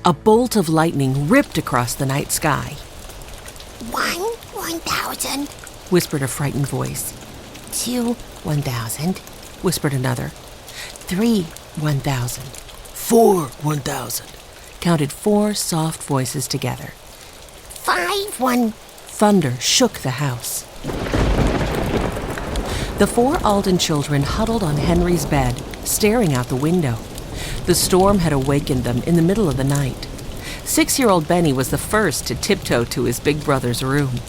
A bolt of lightning ripped across the night sky. 1,000, whispered a frightened voice. 2, 1,000, whispered another. 3, 1,000. 4, 1,000, counted 4 soft voices together. 5, 1. Thunder shook the house. The 4 Alden children huddled on Henry's bed, staring out the window. The storm had awakened them in the middle of the night. 6-year-old Benny was the first to tiptoe to his big brother's room.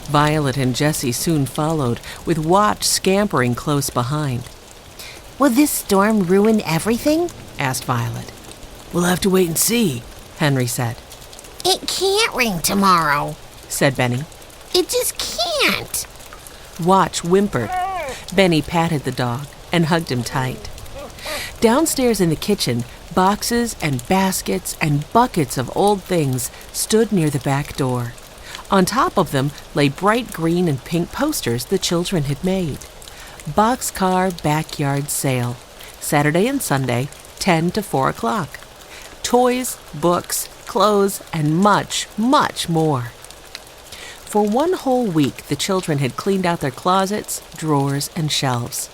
Violet and Jessie soon followed, with Watch scampering close behind. Will this storm ruin everything? asked Violet. We'll have to wait and see, Henry said. It can't rain tomorrow, said Benny. It just can't. Watch whimpered. Benny patted the dog and hugged him tight. Downstairs in the kitchen, boxes and baskets and buckets of old things stood near the back door. On top of them lay bright green and pink posters the children had made. Boxcar Backyard Sale, Saturday and Sunday, 10 to 4 o'clock. Toys, books, clothes, and much, much more. For 1 whole week, the children had cleaned out their closets, drawers, and shelves.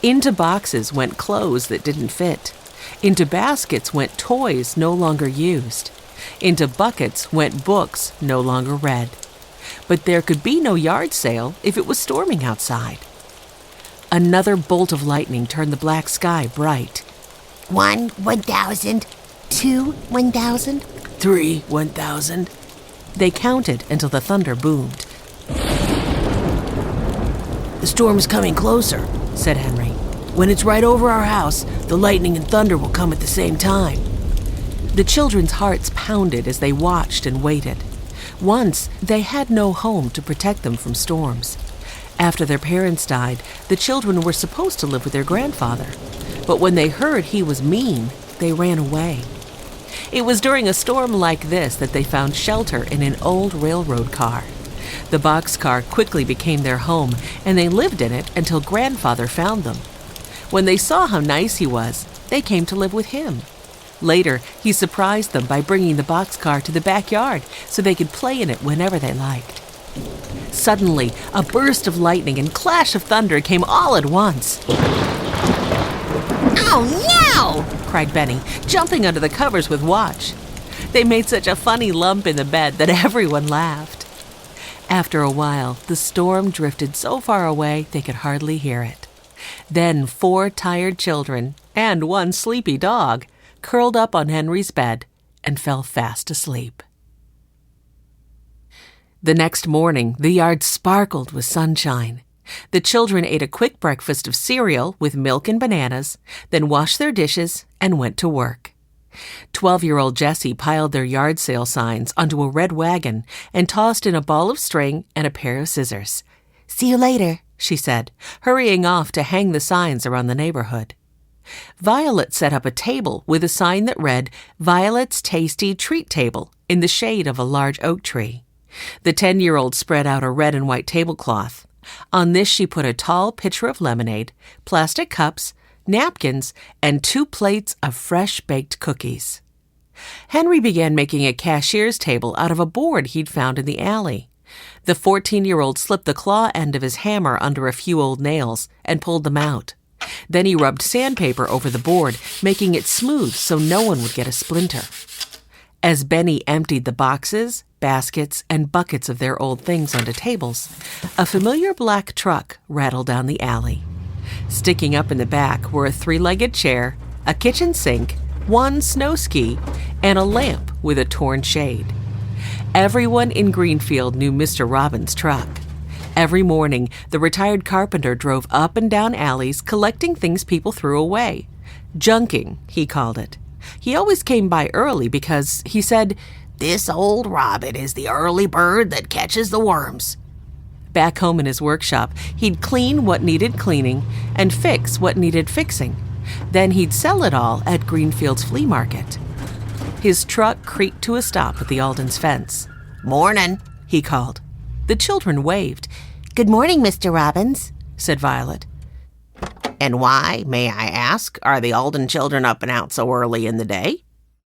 Into boxes went clothes that didn't fit. Into baskets went toys no longer used. Into buckets went books no longer read. But there could be no yard sale if it was storming outside. Another bolt of lightning turned the black sky bright. 1, 1,000, 2, 1,000, 3, 1,000. They counted until the thunder boomed. The storm's coming closer, said Henry. When it's right over our house, the lightning and thunder will come at the same time. The children's hearts pounded as they watched and waited. Once, they had no home to protect them from storms. After their parents died, the children were supposed to live with their grandfather. But when they heard he was mean, they ran away. It was during a storm like this that they found shelter in an old railroad car. The boxcar quickly became their home, and they lived in it until Grandfather found them. When they saw how nice he was, they came to live with him. Later, he surprised them by bringing the boxcar to the backyard so they could play in it whenever they liked. Suddenly, a burst of lightning and clash of thunder came all at once. Oh, no! cried Benny, jumping under the covers with Watch. They made such a funny lump in the bed that everyone laughed. After a while, the storm drifted so far away they could hardly hear it. Then 4 tired children and 1 sleepy dog curled up on Henry's bed and fell fast asleep. The next morning, the yard sparkled with sunshine. The children ate a quick breakfast of cereal with milk and bananas, then washed their dishes and went to work. 12-year-old Jessie piled their yard sale signs onto a red wagon and tossed in a ball of string and a pair of scissors. See you later, she said, hurrying off to hang the signs around the neighborhood. Violet set up a table with a sign that read, Violet's Tasty Treat Table, in the shade of a large oak tree. The 10-year-old spread out a red and white tablecloth. On this she put a tall pitcher of lemonade, plastic cups, napkins, and 2 plates of fresh-baked cookies. Henry began making a cashier's table out of a board he'd found in the alley. The 14-year-old slipped the claw end of his hammer under a few old nails and pulled them out. Then he rubbed sandpaper over the board, making it smooth so no one would get a splinter. As Benny emptied the boxes, baskets, and buckets of their old things onto tables, a familiar black truck rattled down the alley. Sticking up in the back were a 3-legged chair, a kitchen sink, 1 snow ski, and a lamp with a torn shade. Everyone in Greenfield knew Mr. Robbins' truck. Every morning, the retired carpenter drove up and down alleys collecting things people threw away. Junking, he called it. He always came by early because, he said, this old Robin is the early bird that catches the worms. Back home in his workshop, he'd clean what needed cleaning and fix what needed fixing. Then he'd sell it all at Greenfield's flea market. His truck creaked to a stop at the Aldens fence. Morning, he called. The children waved. Good morning, Mr. Robbins, said Violet. And why, may I ask, are the Alden children up and out so early in the day?